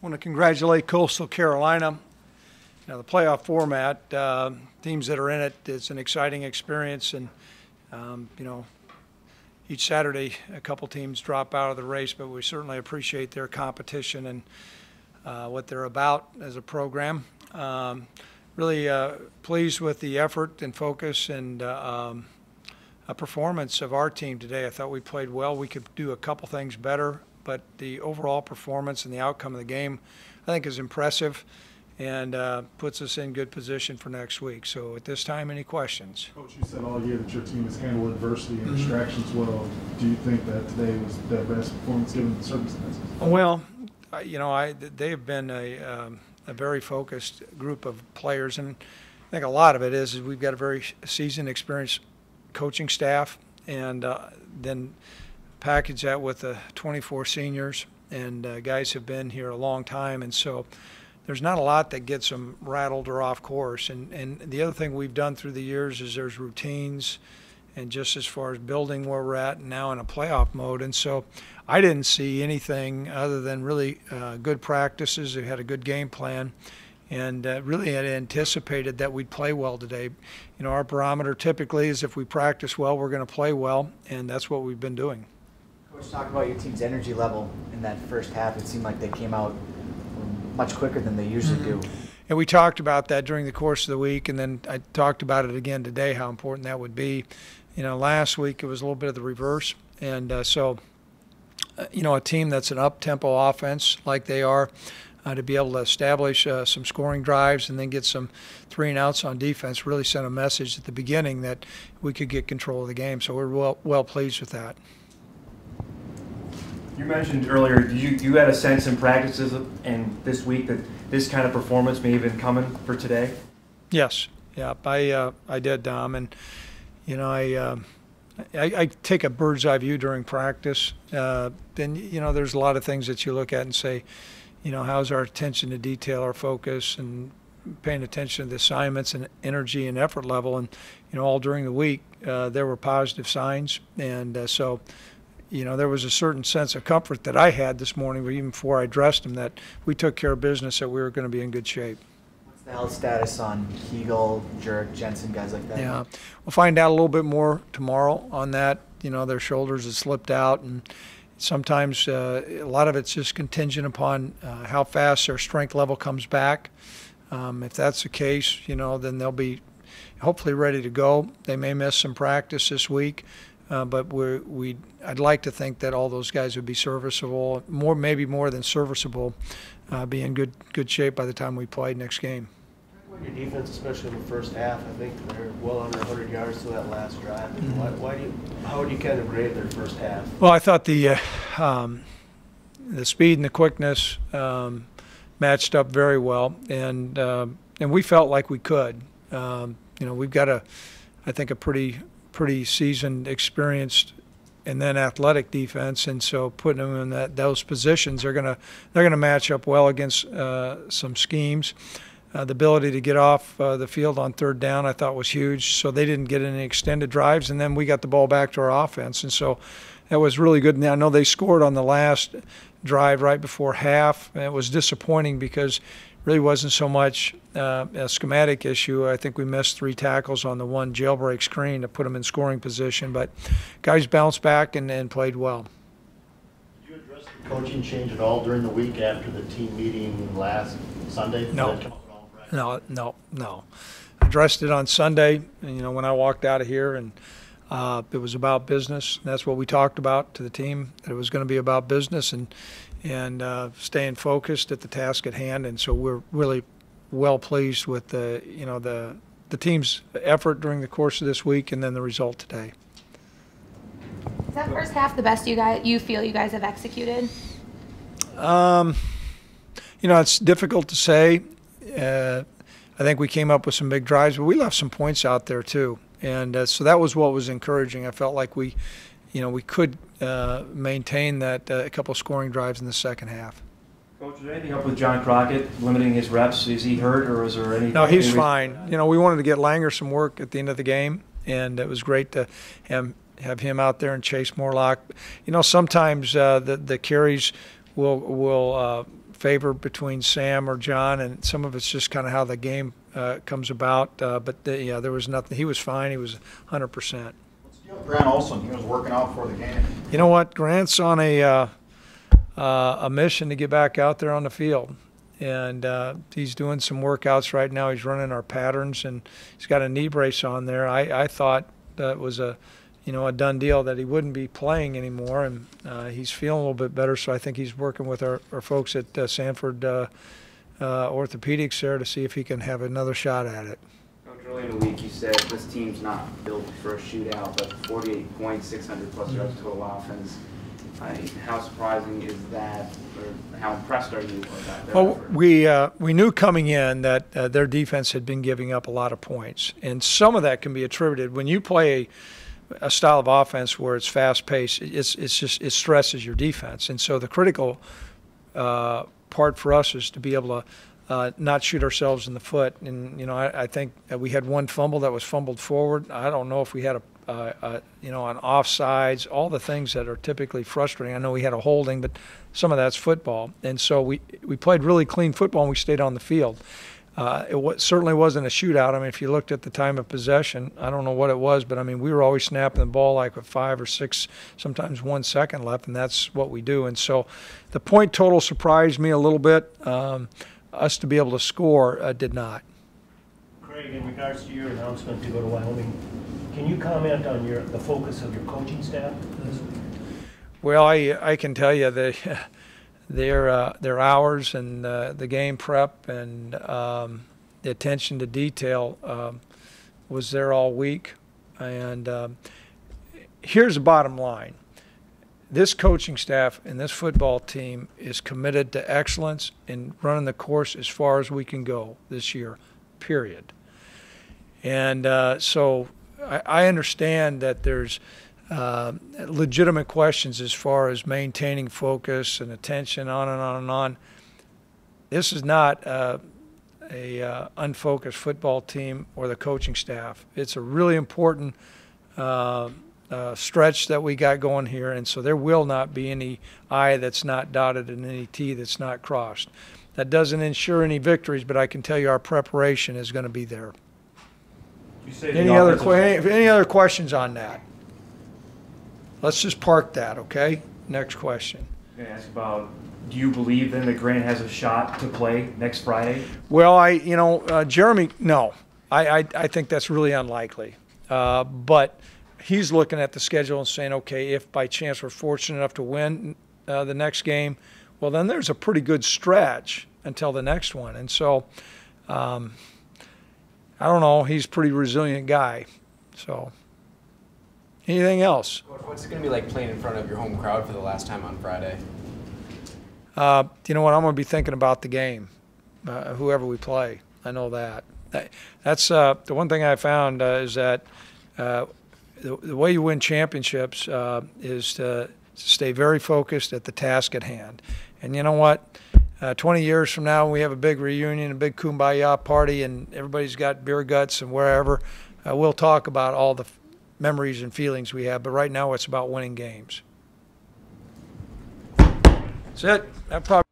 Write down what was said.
want to congratulate Coastal Carolina. The playoff format, teams that are in it, it's an exciting experience, and each Saturday a couple teams drop out of the race, but we certainly appreciate their competition and what they're about as a program. Really pleased with the effort and focus and performance of our team today. I thought we played well. We could do a couple things better, but the overall performance and the outcome of the game, I think, is impressive and puts us in good position for next week. So at this time, any questions? Coach, you said all year that your team has handled adversity and distractions well. Do you think that today was their best performance given the circumstances? Well, they have been a very focused group of players, and I think a lot of it is we've got a very seasoned, experienced coaching staff, and then package that with the 24 seniors, and guys have been here a long time, and so there's not a lot that gets them rattled or off course. And the other thing we've done through the years is there's routines, and just as far as building where we're at now in a playoff mode. And so I didn't see anything other than really good practices. They had a good game plan, and really had anticipated that we'd play well today. Our barometer typically is if we practice well, we're going to play well, and that's what we've been doing. Coach, talk about your team's energy level in that first half. It seemed like they came out much quicker than they usually do. And we talked about that during the course of the week, and then I talked about it again today, how important that would be. Last week it was a little bit of the reverse, and so a team that's an up-tempo offense like they are, to be able to establish some scoring drives and then get some 3-and-outs on defense really sent a message at the beginning that we could get control of the game. So we're well pleased with that. You mentioned earlier you had a sense in practices and this week that this kind of performance may have been coming for today? Yes. Yeah, I did, Dom. And, I take a bird's eye view during practice. And, there's a lot of things that you look at and say, how's our attention to detail, our focus, and paying attention to the assignments and energy and effort level. And, all during the week, there were positive signs. And so, there was a certain sense of comfort that I had this morning, even before I dressed them, that we took care of business, that we were going to be in good shape. What's the health status on Hegel, Jerk, Jensen, guys like that? Yeah, we'll find out a little bit more tomorrow on that. Their shoulders had slipped out, and sometimes a lot of it's just contingent upon how fast their strength level comes back. If that's the case, then they'll be hopefully ready to go. They may miss some practice this week. But I'd like to think that all those guys would be serviceable, maybe more than serviceable, be in good shape by the time we play next game. Your defense, especially in the first half, I think they're well under 100 yards to that last drive. Mm-hmm. How would you kind of grade their first half? Well, I thought the speed and the quickness matched up very well, and we felt like we could. We've got I think a pretty seasoned, experienced, and then athletic defense, and so putting them in those positions, they're gonna match up well against some schemes. The ability to get off the field on third down, I thought, was huge. So they didn't get any extended drives, and then we got the ball back to our offense, and so that was really good. And I know they scored on the last drive right before half, and it was disappointing because really wasn't so much a schematic issue. I think we missed 3 tackles on the one jailbreak screen to put them in scoring position, but guys bounced back and played well. Did you address the coaching change at all during the week after the team meeting last Sunday? No. I addressed it on Sunday, when I walked out of here, and it was about business. That's what we talked about to the team, that it was going to be about business and staying focused at the task at hand. And so we're really well pleased with the team's effort during the course of this week and then the result today. Is that first half the best you feel you guys have executed? It's difficult to say. I think we came up with some big drives, but we left some points out there too. And so that was what was encouraging. I felt like we could maintain that a couple scoring drives in the second half. Coach, is there anything up with John Crockett limiting his reps? Is he hurt, or is there any? No, he's fine. We wanted to get Langer some work at the end of the game, and it was great to have him out there and Chase Morlock. Sometimes the carries will favor between Sam or John, and some of it's just kind of how the game comes about. Yeah, there was nothing. He was fine. He was 100%. Grant Olson, he was working out for the game. You know what? Grant's on a mission to get back out there on the field, and he's doing some workouts right now. He's running our patterns, and he's got a knee brace on there. I thought that was a done deal that he wouldn't be playing anymore, and he's feeling a little bit better. So I think he's working with our folks at Sanford Orthopedics there to see if he can have another shot at it. Earlier in the week, you said this team's not built for a shootout, but 48 points, 600-plus yards total offense. How surprising is that, or how impressed are you with that? Well, we knew coming in that their defense had been giving up a lot of points, and some of that can be attributed when you play a style of offense where it's fast-paced. It stresses your defense, and so the critical part for us is to be able to not shoot ourselves in the foot. And I think that we had one fumble that was fumbled forward. I don't know if we had an offsides, all the things that are typically frustrating. I know we had a holding, but some of that's football. And so we played really clean football, and we stayed on the field. It certainly wasn't a shootout. I mean, if you looked at the time of possession, I don't know what it was, but I mean, we were always snapping the ball like with 5 or 6, sometimes 1 second left, and that's what we do. And so the point total surprised me a little bit. Us to be able to score did not. Craig, in regards to your announcement to go to Wyoming, can you comment on the focus of your coaching staff this week? Well, I can tell you their hours and the game prep and the attention to detail was there all week. And here's the bottom line. This coaching staff and this football team is committed to excellence in running the course as far as we can go this year, period. And so I understand that there's legitimate questions as far as maintaining focus and attention, on and on and on. This is not a unfocused football team or the coaching staff. It's a really important stretch that we got going here, and so there will not be any I that's not dotted and any T that's not crossed. That doesn't ensure any victories, but I can tell you our preparation is going to be there. Any other questions on that? Let's just park that, okay? Next question. I'm going to ask about, do you believe then that Grant has a shot to play next Friday? Well, Jeremy, no. I think that's really unlikely. But he's looking at the schedule and saying, okay, if by chance we're fortunate enough to win the next game, well, then there's a pretty good stretch until the next one. And so, I don't know. He's a pretty resilient guy. So, anything else? What's it going to be like playing in front of your home crowd for the last time on Friday? You know what? I'm going to be thinking about the game, whoever we play. I know that. That's the one thing I found is that the way you win championships is to stay very focused at the task at hand. And you know what? 20 years from now, when we have a big reunion, a big kumbaya party, and everybody's got beer guts and wherever, we'll talk about all the memories and feelings we have. But right now, it's about winning games. That's it. That probably